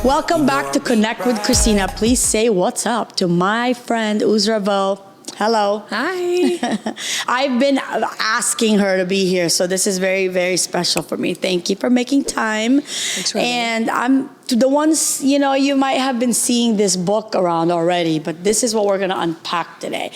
Welcome back to Connect with Christina. Please say what's up to my friend Uzra Vo. Hello. Hi. I've been asking her to be here, so this is very, very special for me. Thank you for making time. Thanks for And I'm the ones, you might have been seeing this book around already, but this is what we're going to unpack today.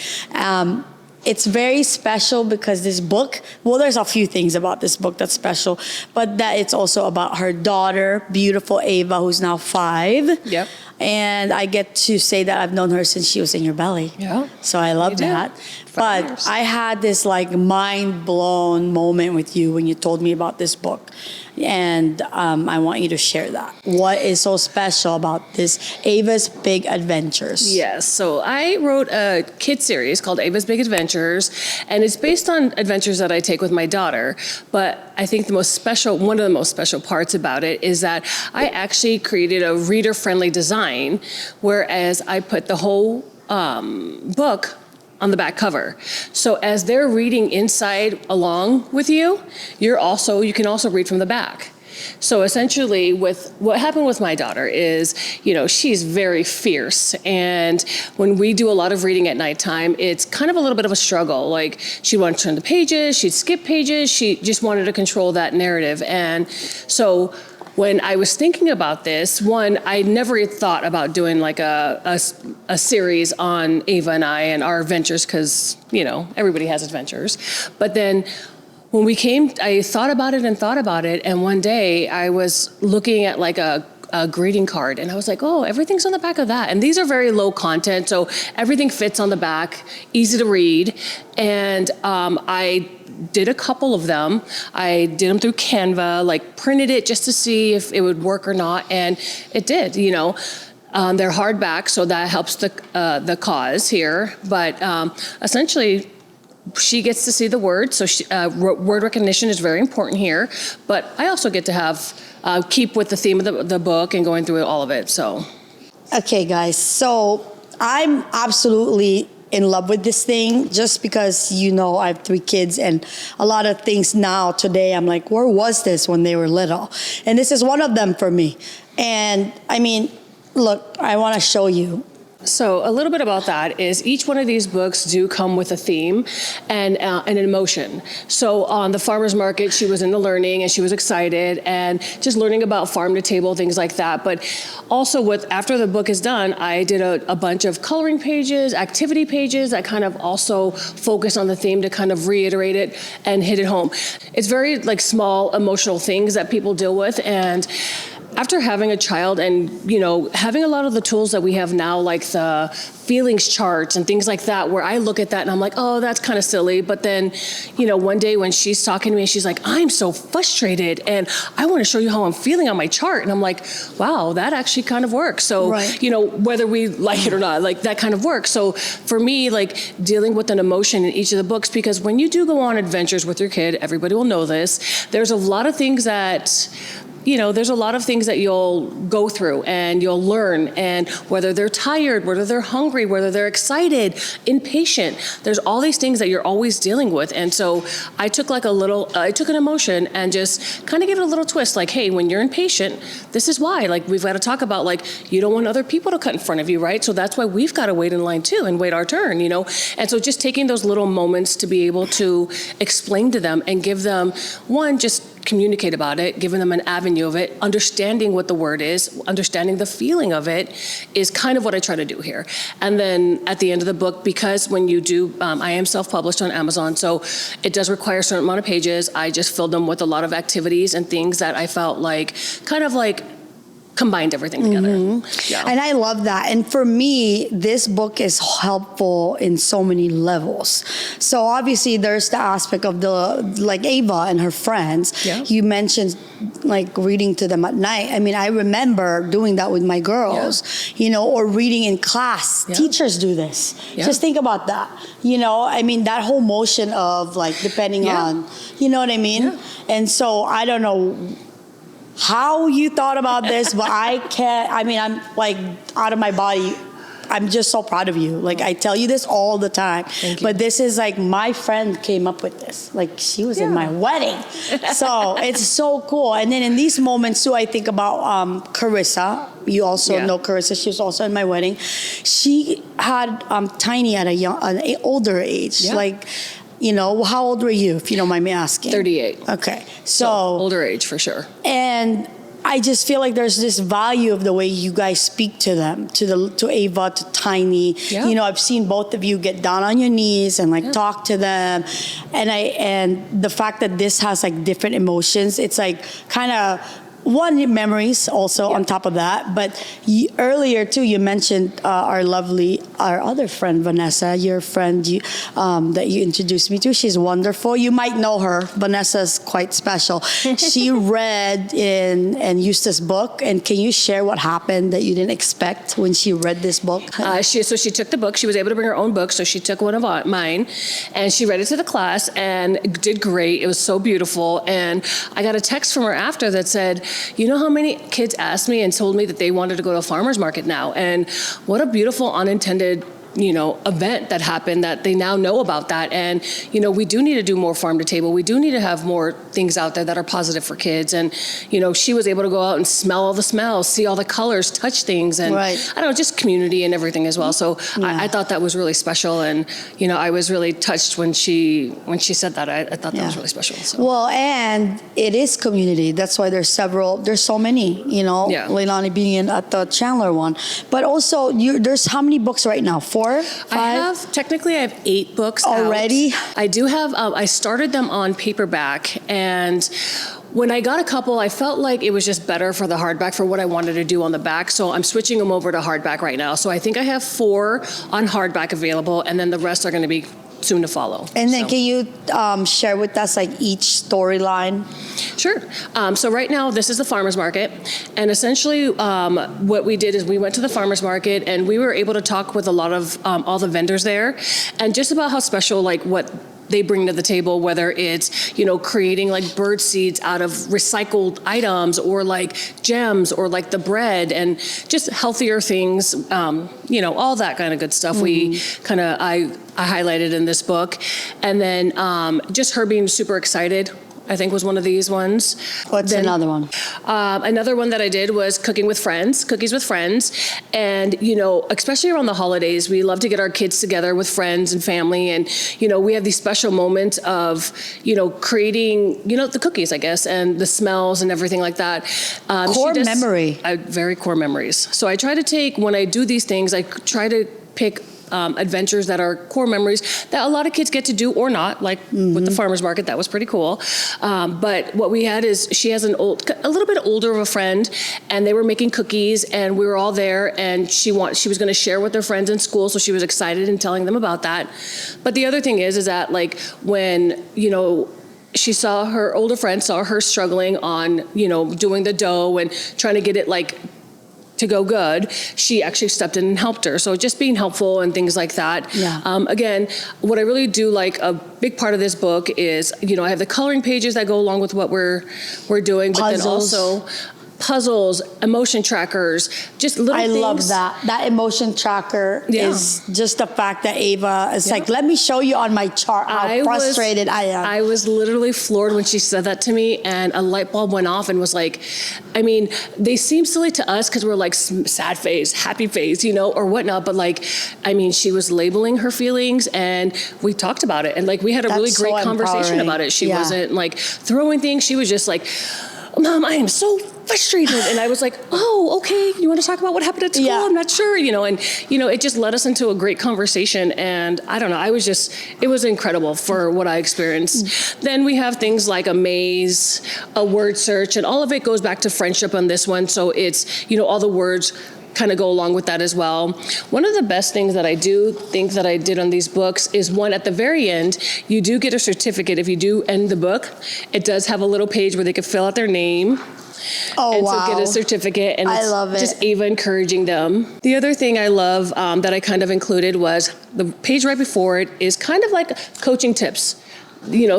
It's very special because this book, well, there's a few things about this book that's special, but that it's also about her daughter, beautiful Ava, who's now 5. Yep. And I get to say that I've known her since she was in your belly. Yeah. So I love that. 5 But years. I had this like mind blown moment with you when you told me about this book. And I want you to share that. What is so special about this Ava's Big Adventures? Yes. So I wrote a kid series called Ava's Big Adventures, and it's based on adventures that I take with my daughter. But I think one of the most special parts about it is that I actually created a reader-friendly design, whereas I put the whole book on the back cover. So as they're reading inside along with you, you can also read from the back. So essentially with what happened with my daughter is, she's very fierce. And when we do a lot of reading at nighttime, it's kind of a little bit of a struggle. Like she'd want to turn the pages, she'd skip pages, she just wanted to control that narrative. And so when I was thinking about this, I never thought about doing like a series on Ava and I and our adventures because, everybody has adventures. But then when I thought about it, and one day I was looking at like a greeting card, and I was like, oh, everything's on the back of that. And these are very low content, so everything fits on the back, easy to read. And I did a couple of them. I did them through Canva, like printed it just to see if it would work or not, and it did. They're hardback, so that helps the cause here. But essentially, she gets to see the word, so word recognition is very important here. But I also get to keep with the theme of the book and going through all of it. So, okay, guys. So I'm absolutely in love with this thing just because I have 3 kids, and a lot of things now today I'm like, where was this when they were little? And this is one of them for me. And I mean, look, I want to show you. So a little bit about that is each one of these books do come with a theme and an emotion. So on the farmer's market, she was into learning and she was excited and just learning about farm to table, things like that. But also after the book is done, I did a bunch of coloring pages, activity pages that kind of also focus on the theme to kind of reiterate it and hit it home. It's very like small emotional things that people deal with, and after having a child and, having a lot of the tools that we have now, like the feelings charts and things like that, where I look at that and I'm like, oh, that's kind of silly. But then, one day when she's talking to me, she's like, I'm so frustrated and I want to show you how I'm feeling on my chart. And I'm like, wow, that actually kind of works. So, right. Whether we like it or not, like that kind of works. So for me, like dealing with an emotion in each of the books, because when you do go on adventures with your kid, everybody will know this, there's a lot of things that you'll go through and you'll learn, and whether they're tired, whether they're hungry, whether they're excited, impatient, there's all these things that you're always dealing with. And so I took an emotion and just kind of gave it a little twist, like, hey, when you're impatient, this is why, like, we've got to talk about, like, you don't want other people to cut in front of you, right? So that's why we've got to wait in line too and wait our turn, And so just taking those little moments to be able to explain to them and give them, just communicate about it, giving them an avenue of it, understanding what the word is, understanding the feeling of it is kind of what I try to do here. And then at the end of the book, because when you do, I am self-published on Amazon, so it does require a certain amount of pages. I just filled them with a lot of activities and things that I felt like kind of like combined everything together. Mm-hmm. Yeah. And I love that. And for me, this book is helpful in so many levels. So obviously there's the aspect of like Ava and her friends. Yeah. You mentioned like reading to them at night. I mean, I remember doing that with my girls, or reading in class. Yeah. Teachers do this. Yeah. Just think about that. I mean, that whole motion of like, depending on, you know what I mean? Yeah. And so I don't know how you thought about this, but I'm like out of my body. I'm just so proud of you. Like, I tell you this all the time. Thank you. But this is like, my friend came up with this. Like, she was in my wedding. So it's so cool. And then in these moments too, I think about Carissa, you also know Carissa. She was also in my wedding. She had Tiny at an older age. Yeah. Like, you know, how old were you, if you don't mind me asking? 38. Okay. So older age for sure. And I just feel like there's this value of the way you guys speak to them, to Ava, to Tiny. Yeah. You know, I've seen both of you get down on your knees and like talk to them, and the fact that this has like different emotions, it's like kind of memories also on top of that. But earlier too, you mentioned our other friend Vanessa, your friend that you introduced me to. She's wonderful. You might know her. Vanessa's quite special. She read in Eustace's book, and can you share what happened that you didn't expect when she read this book? She took the book. She was able to bring her own book, so she took one of mine, and she read it to the class and did great. It was so beautiful, and I got a text from her after that said, you know how many kids asked me and told me that they wanted to go to a farmer's market now? And what a beautiful unintended event that happened, that they now know about that. And, we do need to do more farm to table. We do need to have more things out there that are positive for kids. And, she was able to go out and smell all the smells, see all the colors, touch things, and I don't know, just community and everything as well. So I thought that was really special. And, I was really touched when she said that. I thought that was really special. So. Well, and it is community. That's why there's so many, Leilani being at the Chandler one. But also, there's how many books right now? 4? 5? I have 8 books already. Out. I do have. I started them on paperback, and when I got a couple, I felt like it was just better for the hardback for what I wanted to do on the back. So I'm switching them over to hardback right now. So I think I have 4 on hardback available, and then the rest are going to be soon to follow. And then can you share with us like each storyline? Sure. So right now, this is the farmer's market. And essentially what we did is we went to the farmer's market and we were able to talk with a lot of all the vendors there, and just about how special like what they bring to the table, whether it's, creating like bird seeds out of recycled items, or like gems, or like the bread, and just healthier things, all that kind of good stuff. I highlighted in this book. And then just her being super excited, I think, was one of these ones. What's another one? Another one that I did was cookies with friends. And, especially around the holidays, we love to get our kids together with friends and family. And, we have these special moments of, creating, the cookies, I guess, and the smells and everything like that. Very core memories. So I try to take, when I do these things, I try to pick adventures that are core memories that a lot of kids get to do or not, like with the farmer's market. That was pretty cool. But what we had is, she has a little bit older of a friend, and they were making cookies, and we were all there, and she was going to share with her friends in school, so she was excited and telling them about that. But the other thing is that like when, she saw her older friend, saw her struggling on, doing the dough and trying to get it like to go good, she actually stepped in and helped her. So just being helpful and things like that. Yeah. Again, what I really do like, a big part of this book is, I have the coloring pages that go along with what we're doing, but then also puzzles, emotion trackers, just little things. I love that. That emotion tracker is just the fact that Ava is like, let me show you on my chart how frustrated I am. I was literally floored when she said that to me, and a light bulb went off and was like, they seem silly to us because we're like sad face, happy face, or whatnot. But like, she was labeling her feelings, and we talked about it. And like, we had a really great conversation about it. She wasn't like throwing things. She was just like, Mom, I am so frustrated. And I was like, oh, okay, you want to talk about what happened at school? I'm not sure, and, it just led us into a great conversation. And I don't know, it was incredible for what I experienced. Then we have things like a maze, a word search, and all of it goes back to friendship on this one. So it's, all the words kind of go along with that as well. One of the best things that I do think that I did on these books is one at the very end, you do get a certificate. If you do end the book, it does have a little page where they could fill out their name. Oh, wow. So get a certificate, and I love it. Just Ava encouraging them. The other thing I love that I kind of included was the page right before it is kind of like coaching tips.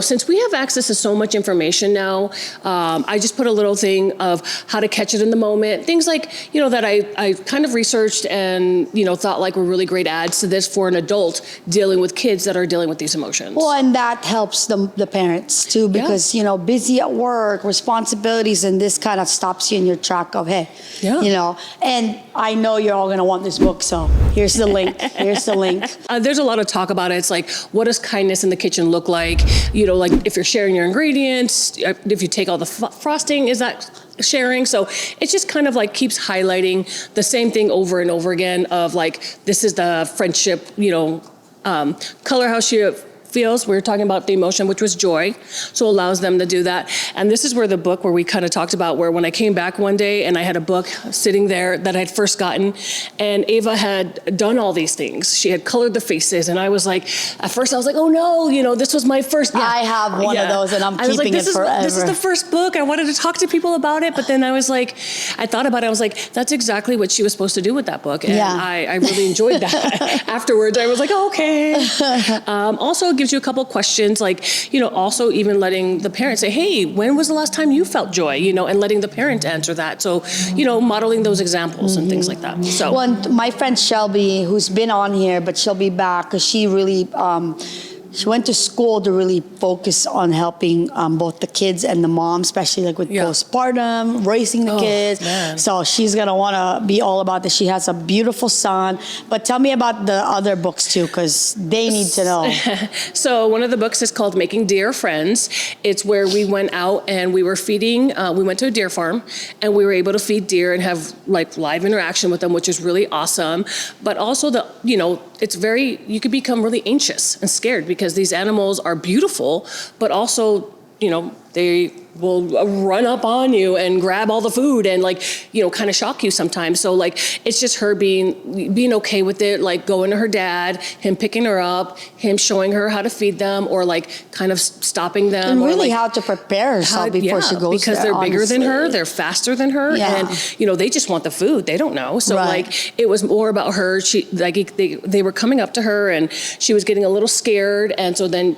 since we have access to so much information now, I just put a little thing of how to catch it in the moment. Things like, that I kind of researched and, thought like were really great ads to this for an adult dealing with kids that are dealing with these emotions. Well, and that helps the parents too, because, busy at work, responsibilities, and this kind of stops you in your track of, hey, and I know you're all going to want this book. So here's the link. There's a lot of talk about it. It's like, what does kindness in the kitchen look like? Like if you're sharing your ingredients, if you take all the frosting, is that sharing? So it just kind of like keeps highlighting the same thing over and over again of like, this is the friendship, color how she feels. We were talking about the emotion, which was joy. So it allows them to do that. And this is where the book where we kind of talked about where when I came back one day and I had a book sitting there that I'd first gotten, and Ava had done all these things. She had colored the faces, and I was like, at first I was like, oh no, this was my first. Yeah. I have one of those, and I'm keeping it forever. This is the first book. I wanted to talk to people about it, but then I was like, I thought about it. I was like, that's exactly what she was supposed to do with that book. And I really enjoyed that. Afterwards, I was like, oh, okay. Also, gives you a couple questions, like, also even letting the parent say, hey, when was the last time you felt joy, and letting the parent answer that. So, modeling those examples and things like that. So, well, my friend Shelby, who's been on here, but she'll be back because she really, she went to school to really focus on helping both the kids and the mom, especially like with postpartum, raising the kids. Man. So she's going to want to be all about this. She has a beautiful son. But tell me about the other books too, because they need to know. So one of the books is called Making Deer Friends. It's where we went out and we were feeding, we went to a deer farm and we were able to feed deer and have like live interaction with them, which is really awesome. But also it's you could become really anxious and scared because these animals are beautiful, but also, they will run up on you and grab all the food and kind of shock you sometimes. So it's just her being okay with it, like going to her dad, him picking her up, him showing her how to feed them or kind of stopping them. And really how to prepare herself before she goes because there, they're bigger than her, they're faster than her. And, they just want the food. They don't know. So it was more about her. She, they were coming up to her and she was getting a little scared. And so then,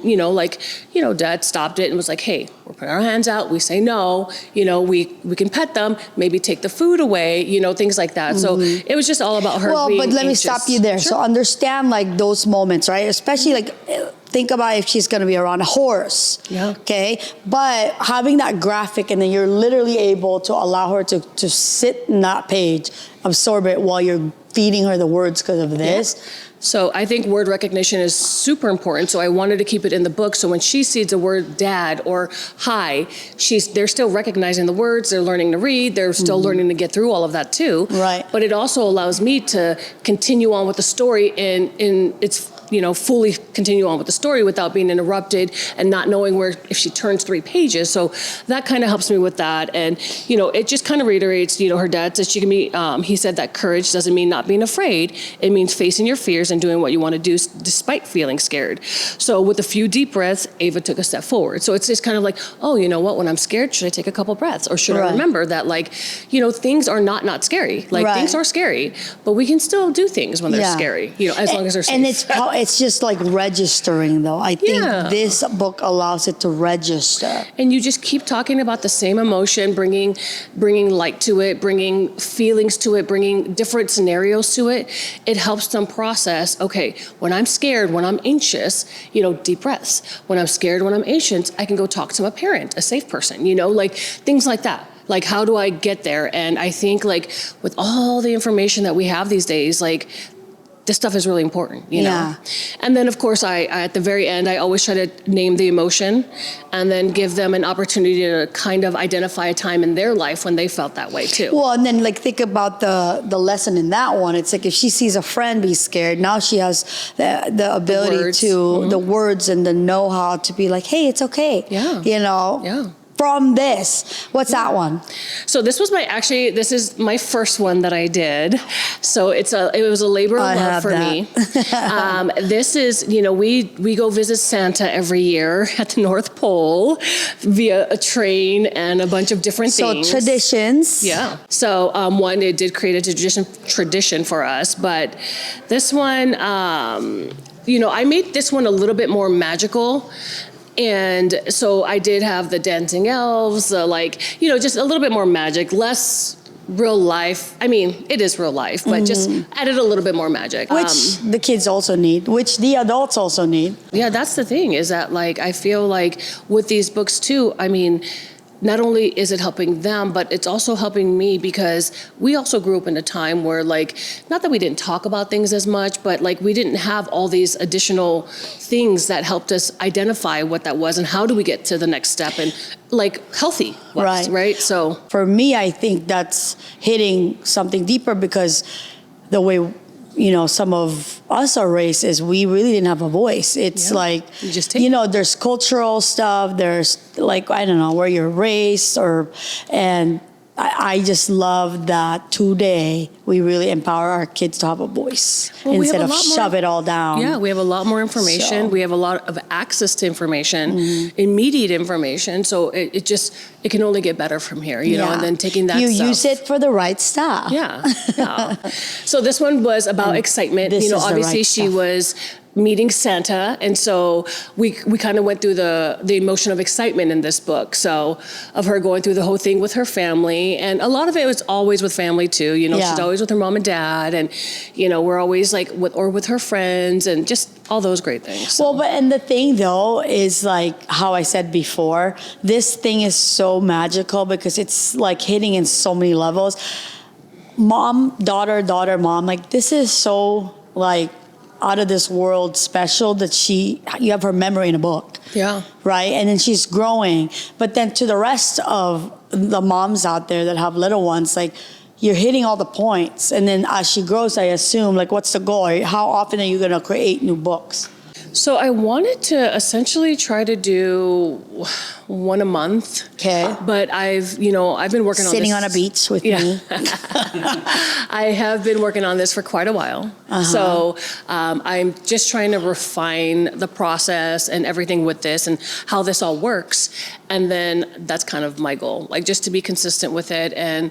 dad stopped it and was like, hey, we're putting our hands out. We say no, we can pet them, maybe take the food away, things like that. So it was just all about her being but let anxious. me stop you there. Sure. So understand those moments, right? Especially think about if she's going to be around a horse. Yeah. Okay. But having that graphic and then you're literally able to allow her to sit in that page, absorb it while you're feeding her the words because of this. Yeah. So I think word recognition is super important. So I wanted to keep it in the book. So when she sees the word dad or hi, they're still recognizing the words. They're learning to read. They're still learning to get through all of that too. Right. But it also allows me to continue on with the story in its fully continue on with the story without being interrupted and not knowing if she turns 3 pages. So that kind of helps me with that. And, it just kind of reiterates, her dad said she can be, he said that courage doesn't mean not being afraid. It means facing your fears and doing what you want to do despite feeling scared. So with a few deep breaths, Ava took a step forward. So it's just kind of like, oh, you know what, when I'm scared, should I take a couple breaths? Or should I remember that things are not scary. Things are scary, but we can still do things when they're scary, as long as they're safe. And it's just like registering though. I think this book allows it to register. And you just keep talking about the same emotion, bringing light to it, bringing feelings to it, bringing different scenarios to it. It helps them process, okay, when I'm scared, when I'm anxious, deep breaths. When I'm scared, when I'm anxious, I can go talk to my parent, a safe person, things like that. How do I get there? And I think with all the information that we have these days, this stuff is really important, know? And then, of course, I at the very end, I always try to name the emotion and then give them an opportunity to kind of identify a time in their life when they felt that way, too. Well, and then, think about the lesson in that one. It's if she sees a friend be scared, now she has the ability to, the words and the know-how to be like, hey, it's okay. Yeah. From this. What's that one? So this is my first one that I did. So it was a labor of love for me. This is, we go visit Santa every year at the North Pole via a train and a bunch of different things. So traditions. Yeah. So one, it did create a tradition for us, but this one, I made this one a little bit more magical. And so I did have the dancing elves, just a little bit more magic, less real life. I mean, it is real life, but just added a little bit more magic. Which the kids also need, which the adults also need. Yeah, that's the thing, is that I feel like with these books too, I mean, not only is it helping them, but it's also helping me, because we also grew up in a time where not that we didn't talk about things as much, but we didn't have all these additional things that helped us identify what that was and how do we get to the next step and healthy ones, right? So for me, I think that's hitting something deeper, because the way some of us are raised is we really didn't have a voice. It's you just take there's cultural stuff, there's I don't know where you're raised, and I just love that today we really empower our kids to have a voice instead of shove it all down. Yeah, we have a lot more information. We have a lot of access to information, immediate information. So it can only get better from here, you know, and then taking that stuff. Use it for the right stuff. Yeah. So this one was about excitement. Obviously she was meeting Santa, and so we kind of went through the emotion of excitement in this book. So of her going through the whole thing with her family, and a lot of it was always with family too. She's always with her mom and dad, and we're always with her friends, and just all those great things. So. Well, and the thing though is how I said before, this thing is so magical because it's hitting in so many levels. Mom, daughter, mom, this is so out of this world special that you have her memory in a book. Yeah. Right? And then she's growing. But then to the rest of the moms out there that have little ones, you're hitting all the points. And then as she grows, I assume, what's the goal? How often are you going to create new books? So I wanted to essentially try to do one a month. Okay. But I've been working on this. Sitting on a beach with me. I have been working on this for quite a while. So I'm just trying to refine the process and everything with this and how this all works. And then that's kind of my goal, just to be consistent with it and,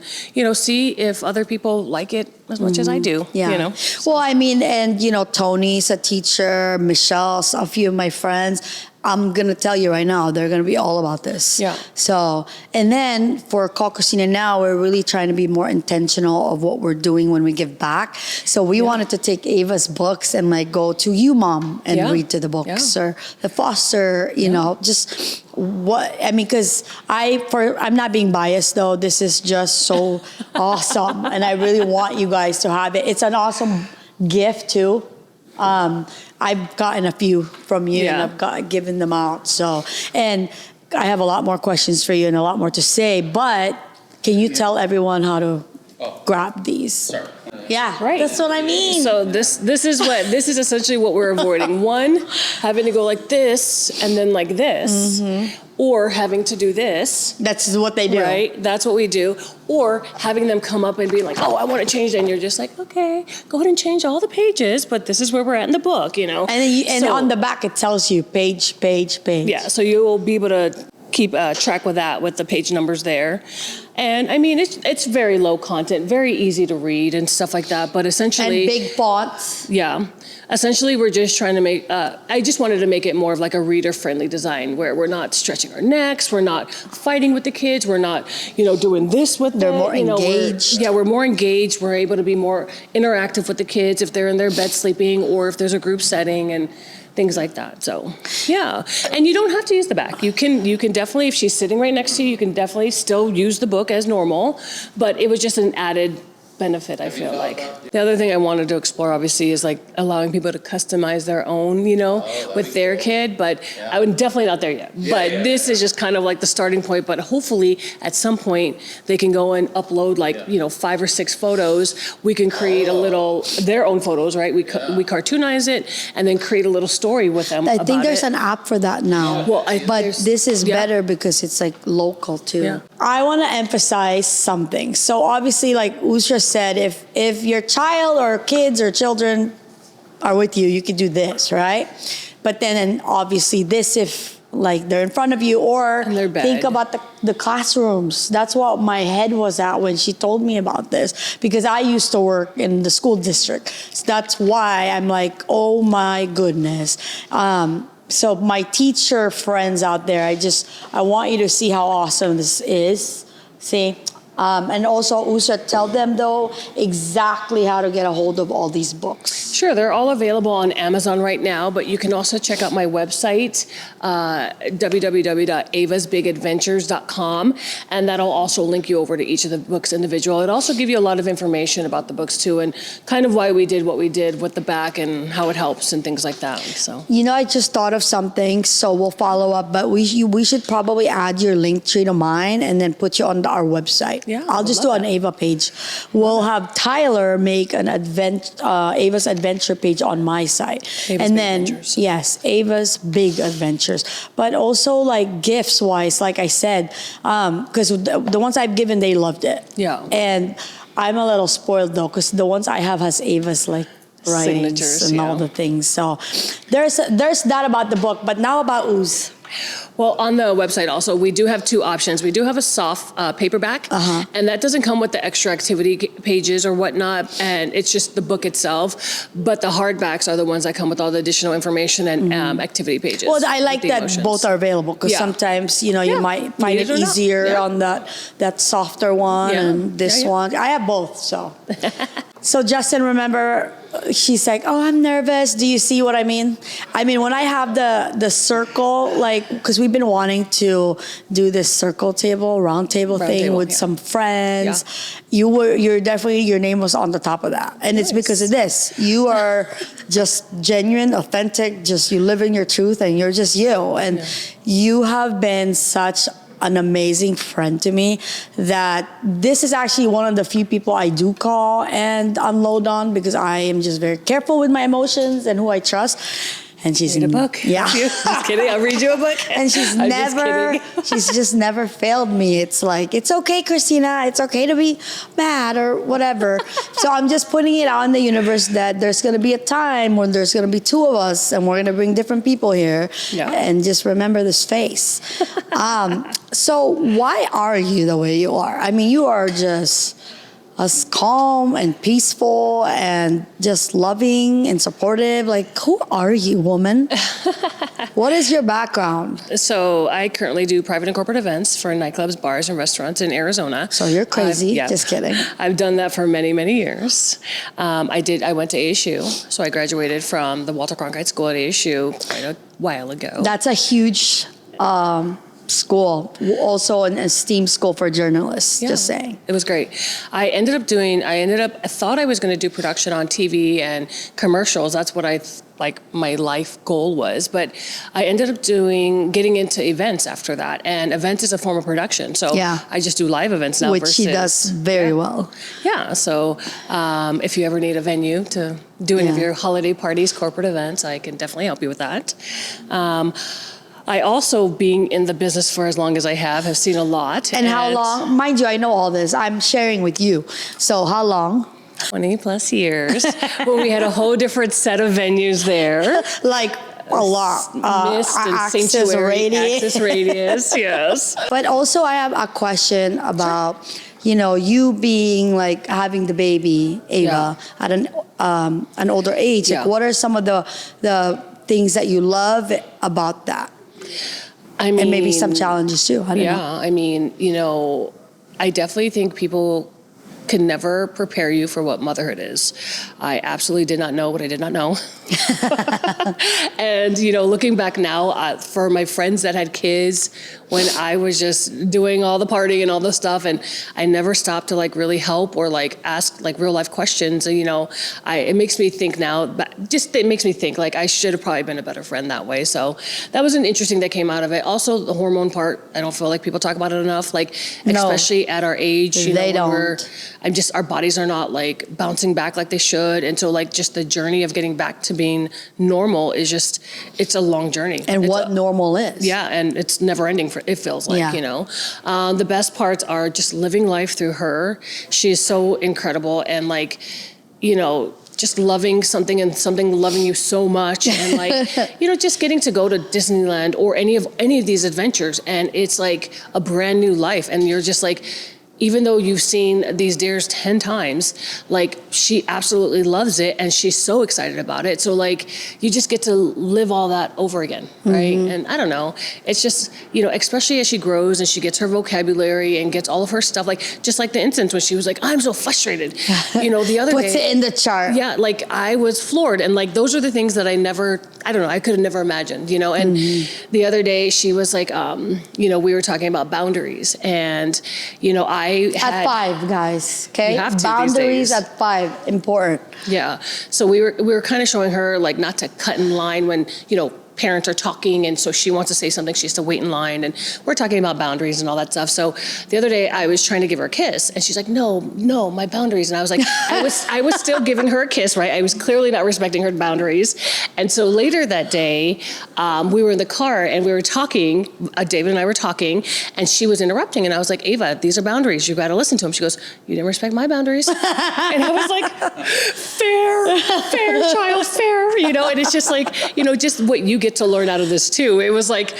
see if other people like it as much as I do. Yeah. Well, I mean, and, Tony's a teacher, Michelle's, a few of my friends. I'm going to tell you right now, they're going to be all about this. Yeah. So, and then for Call Christina now, we're really trying to be more intentional of what we're doing when we give back. So we wanted to take Ava's books and go to you, Mom, and read to the books or the foster, just what, I mean, because I'm not being biased though. This is just so awesome. And I really want you guys to have it. It's an awesome gift too. I've gotten a few from you and I've given them out. So, and I have a lot more questions for you and a lot more to say, but can you tell everyone how to grab these? Sorry. Yeah, right. That's what I mean. So this is essentially what we're avoiding. One, having to go like this and then like this, or having to do this. That's what they do. Right, that's what we do. Or having them come up and be like, oh, I want to change that. And you're just like, okay, go ahead and change all the pages, but this is where we're at in the book, And then on the back it tells you page. Yeah, so you will be able to keep track with that, with the page numbers there. And I mean, it's very low content, very easy to read and stuff like that. But essentially, and big fonts. Yeah, essentially, we're just trying to make. I just wanted to make it more of a reader-friendly design, where we're not stretching our necks, we're not fighting with the kids, we're not, doing this with them. They're more engaged. We're more engaged. We're able to be more interactive with the kids if they're in their bed sleeping, or if there's a group setting and things like that. So, yeah. And you don't have to use the back. You can definitely, if she's sitting right next to you can definitely still use the book as normal, but it was just an added benefit, I feel like. The other thing I wanted to explore, obviously, is allowing people to customize their own, with their kid, but I'm definitely not there yet. But this is just kind of the starting point, but hopefully at some point they can go and upload 5 or 6 photos. We can create their own photos, right? We cartoonize it and then create a little story with them. I think there's an app for that now. Well, but this is better because it's local too. Yeah. I want to emphasize something. So obviously, Uzra said, if your child or kids or children are with you, you can do this, right? But then obviously this, if they're in front of you, or think about the classrooms. That's what my head was at when she told me about this, because I used to work in the school district. So that's why I'm oh my goodness. So my teacher friends out there, I want you to see how awesome this is. See? And also, Uzra, tell them, though, exactly how to get a hold of all these books. Sure, they're all available on Amazon right now, but you can also check out my website, www.avasbigadventures.com, and that'll also link you over to each of the books individual. It'll also give you a lot of information about the books, too, and kind of why we did what we did with the back and how it helps and things like that. So, I just thought of something, so we'll follow up, but we should probably add your link tree to mine and then put you on our website. Yeah, I'll just do an Ava page. We'll have Tyler make an Ava's Adventure page on my site. Ava's and Big then, Adventures. yes, Ava's Big Adventures. But also, like, gifts-wise, like I said, because the ones I've given, they loved it. Yeah. And I'm a little spoiled, though, because the ones I have has Ava's, like, writings Signatures, and yeah. all the things. So there's that about the book. But now about Uz. Well, on the website also, we do have two options. We do have a soft paperback, and that doesn't come with the extra activity pages or whatnot, and it's just the book itself. But the hardbacks are the ones that come with all the additional information and activity pages. Well, I like that emotions. both are available because Yeah. sometimes, you might find Need it it or not. easier Yeah. on that softer one Yeah. and this Yeah. one. I have both, so. So Justin, remember, she's like, oh, I'm nervous. Do you see what I mean? I mean, when I have the circle, like, because we've been wanting to do this round table thing table, with yeah. some friends. You're definitely, your name was on the top of that. And it's Nice. because of this. You are just genuine, authentic, just you live in your truth and you're just you. And you have been such an amazing friend to me that this is actually one of the few people I do call and unload on because I am just very careful with my emotions and who I trust. And she's Read a book. Yeah. Just kidding. I'll read you a book. And she's I'm just kidding. she's just never failed me. It's like, it's okay, Christina. It's okay to be mad or whatever. So I'm just putting it out in the universe that there's going to be a time when there's going to be two of us and we're going to bring different people here. Yeah. And just remember this face. So why are you the way you are? I mean, you are just as calm and peaceful and just loving and supportive. Like, who are you, woman? What is your background? So I currently do private and corporate events for nightclubs, bars, and restaurants in Arizona. So you're crazy. Yeah. Just kidding. I've done that for many, many years. I went to ASU, so I graduated from the Walter Cronkite School at ASU quite a while ago. That's a huge school, also an esteemed school for journalists, just saying. It was great. I thought I was going to do production on TV and commercials. That's what my life goal was. But I ended up getting into events after that. And events is a form of production. So I just do live events now. Which he does very well. Yeah. So if you ever need a venue to do any of your holiday parties, corporate events, I can definitely help you with that. I also, being in the business for as long as I have seen a lot. And how long? Mind you, I know all this. I'm sharing with you. So how long? 20 plus years. When we had a whole different set of venues there. Like a lot. Mist and Access Sanctuary, Radius. Access Radius, yes. But also I have a question about, you being like having the baby, Ava, at an older age. Like, what are some of the things that you love about that? I mean, and maybe some challenges too. I don't know. I mean, I definitely think people can never prepare you for what motherhood is. I absolutely did not know what I did not know. And, looking back now, for my friends that had kids, when I was just doing all the partying and all the stuff, and I never stopped to really help or ask real life questions. And, it makes me think now, it makes me think I should have probably been a better friend that way. So that was an interesting that came out of it. Also the hormone part, I don't feel like people talk about it enough, especially at our age, they don't. Our bodies are not bouncing back like they should. And so just the journey of getting back to being normal is it's a long journey. And what normal is. Yeah. And it's never ending it feels like, the best parts are just living life through her. She is so incredible. And just loving something and something loving you so much. And just getting to go to Disneyland or any of these adventures. And it's a brand new life. And you're just even though you've seen these deers 10 times, like she absolutely loves it and she's so excited about it. So like you just get to live all that over again, right? And I don't know, it's just, you know, especially as she grows and she gets her vocabulary and gets all of her stuff, like just like the instance when she was like, I'm so frustrated, you know, the other Puts day. it in the chart. Yeah, like I was floored, and like those are the things that I don't know, I could have never imagined, you know. And the other day she was like, you know, we were talking about boundaries, and you know, I had at 5, guys. Okay, you have to boundaries these days. at 5, important. Yeah, so we were kind of showing her like not to cut in line when, you know, parents are talking, and so she wants to say something, she has to wait in line, and we're talking about boundaries and all that stuff. So the other day I was trying to give her a kiss, and she's like, no, my boundaries. And I was like, I was still giving her a kiss, right? I was clearly not respecting her boundaries. And so later that day, we were in the car and we were talking, David and I were talking, and she was interrupting, and I was like, Ava, these are boundaries, you got to listen to them. She goes, you didn't respect my boundaries. And I was like, fair child, fair, you know. And it's just like, you know, just what you get to learn out of this too. It was like,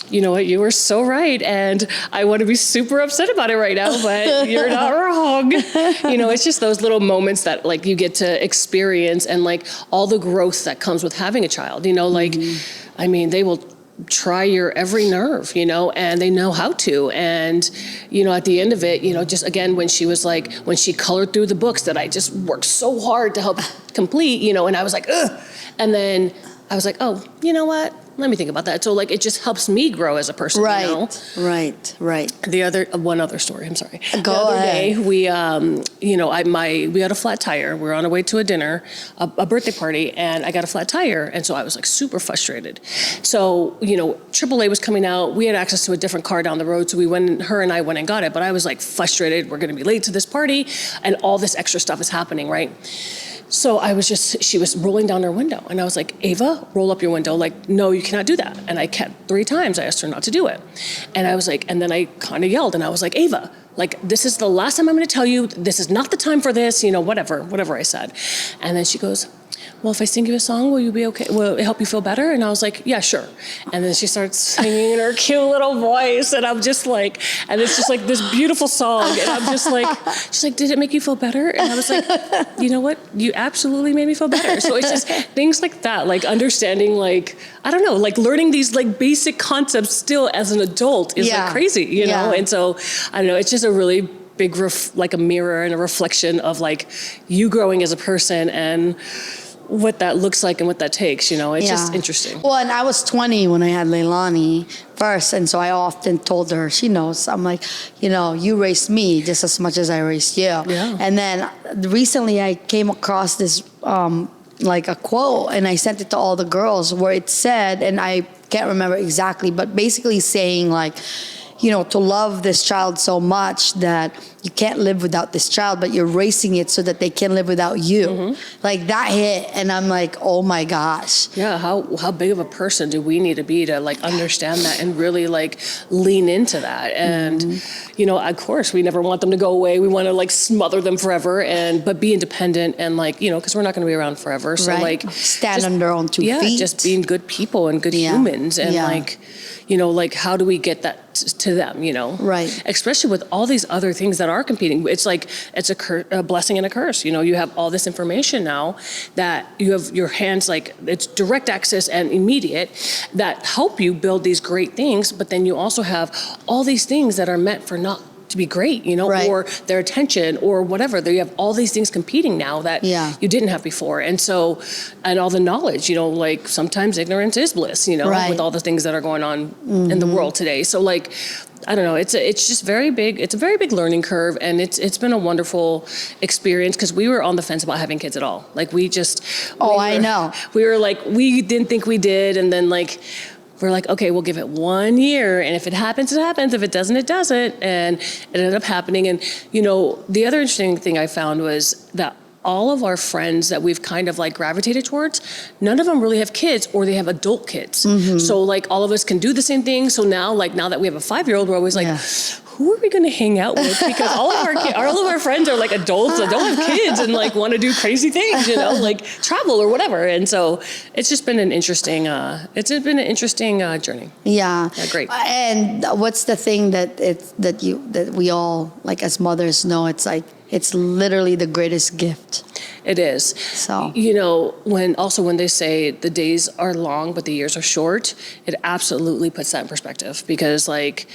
you know what, you were so right, and I want to be super upset about it right now, but you're not wrong. You know, it's just those little moments that like you get to experience, and like all the growth that comes with having a child, you know, like, I mean, they will try your every nerve, you know, and they know how to. And, you know, at the end of it, you know, just again, when she was like, when she colored through the books that I just worked so hard to help complete, you know, and I was like, ugh. And then I was like, oh, you know what? Let me think about that. So like, it just helps me grow as a person, Right, you know? right. One other story, I'm sorry. Go the other ahead. day, we, you know, we had a flat tire. We were on our way to a dinner, a birthday party, and I got a flat tire. And so I was like super frustrated. So, you know, AAA was coming out. We had access to a different car down the road. So her and I went and got it. But I was like frustrated. We're going to be late to this party, and all this extra stuff is happening, right? So she was rolling down her window, and I was like, Ava, roll up your window. Like, no, you cannot do that. And I kept 3 times, I asked her not to do it. And I was like, and then I kind of yelled, and I was like, Ava, like, this is the last time I'm going to tell you, this is not the time for this, you know, whatever I said. And then she goes, well, if I sing you a song, will you be okay? Will it help you feel better? And I was like, yeah, sure. And then she starts singing in her cute little voice, and I'm just like, and it's just like this beautiful song, and I'm just like, she's like, did it make you feel better? And I was like, you know what? You absolutely made me feel better. So it's just things like that, like understanding, like, I don't know, like learning these like basic concepts still as an adult is like crazy, you know? And so, I don't know, it's just a really big, like a mirror and a reflection of like you growing as a person and what that looks like and what that takes, you know, it's just interesting. Well, and I was 20 when I had Leilani first, and so I often told her, she knows, I'm like, you know, you raised me just as much as I raised you. Yeah. And then recently I came across this, like a quote, and I sent it to all the girls where it said, and I can't remember exactly, but basically saying like, you know, to love this child so much that you can't live without this child, but you're raising it so that they can live without you. Like that hit, and I'm like, oh my gosh. Yeah, how big of a person do we need to be to like understand that and really like lean into that? And you know, of course, we never want them to go away. We want to like smother them forever, but be independent and like, you know, because we're not going to be around forever. So like stand on their own 2 feet. Yeah, just being good people and good humans, and like, you know, like how do we get that to them, you know? Right. Especially with all these other things that are competing. It's like, it's a blessing and a curse. You know, you have all this information now that you have your hands, like it's direct access and immediate that help you build these great things. But then you also have all these things that are meant for not to be great, you know, or their attention or whatever. You have all these things competing now that you didn't have before. And so, and all the knowledge, you know, like sometimes ignorance is bliss, you know, with all the things that are going on in the world today. So like, I don't know, it's just very big. It's a very big learning curve, and it's been a wonderful experience because we were on the fence about having kids at all. Like we just, I know. We were like, we didn't think we did. And then like, we're like, okay, we'll give it 1 year. And if it happens, it happens. If it doesn't, it doesn't. And it ended up happening. And, you know, the other interesting thing I found was that all of our friends that we've kind of like gravitated towards, none of them really have kids or they have adult kids. So like all of us can do the same thing. So now, like now that we have a 5-year-old, we're always like, who are we going to hang out with? Because all of our friends are like adults that don't have kids and like want to do crazy things, like travel or whatever. And so it's just been an interesting, journey. Yeah. Great. And what's the thing that we all, like as mothers, know? It's like, it's literally the greatest gift. It is. So, when they say the days are long, but the years are short, it absolutely puts that in perspective, because like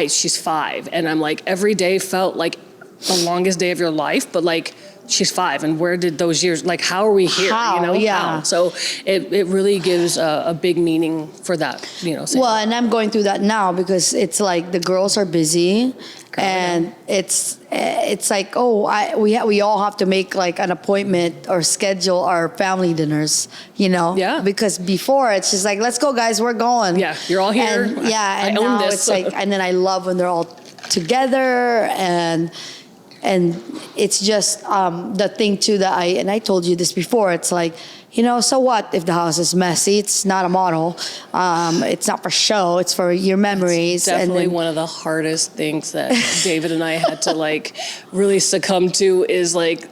she's 5 and I'm like, every day felt like the longest day of your life, but like, she's 5, and where did those years, like, how are we here? Yeah. How? So it really gives a big meaning for that, Well, and I'm going through that now, because it's like the girls are busy, and it's like, we all have to make like an appointment or schedule our family dinners, Yeah. because before it's just like, let's go guys, we're going. Yeah, you're all here. And, yeah, and I own now this. it's like, and then I love when they're all together, and it's just the thing too that I told you this before. It's like, so what if the house is messy? It's not a model. It's not for show. It's for your memories. It's definitely one of the hardest things that David and I had to like really succumb to, is like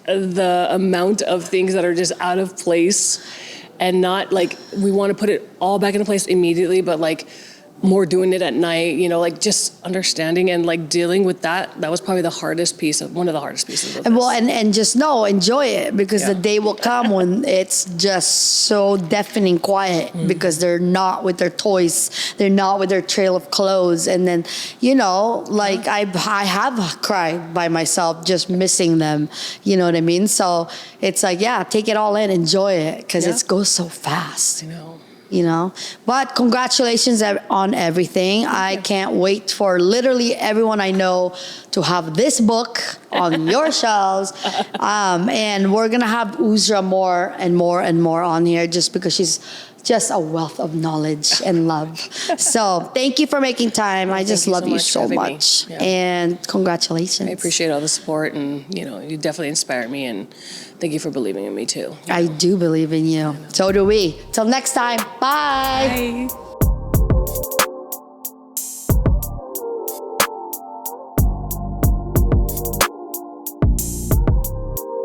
the amount of things that are just out of place, and not like we want to put it all back into place immediately, but like more doing it at night, like just understanding and like dealing with that. That was probably one of the hardest pieces of this. Well, and just enjoy it, because the day will come when it's just so deafening quiet, because they're not with their toys, they're not with their trail of clothes, and then like I have cried by myself just missing them. You know what I mean? So it's like, take it all in, enjoy it, because it goes so fast. I know. But congratulations on everything. I can't wait for literally everyone I know to have this book on your shelves. And we're going to have Uzra more and more and more on here, just because she's just a wealth of knowledge and love. So thank you for making time. I just love you so much. Yeah. And congratulations. I appreciate all the support, and you definitely inspire me, and thank you for believing in me too. I do believe in you. So do we. Till next time. Bye. Bye.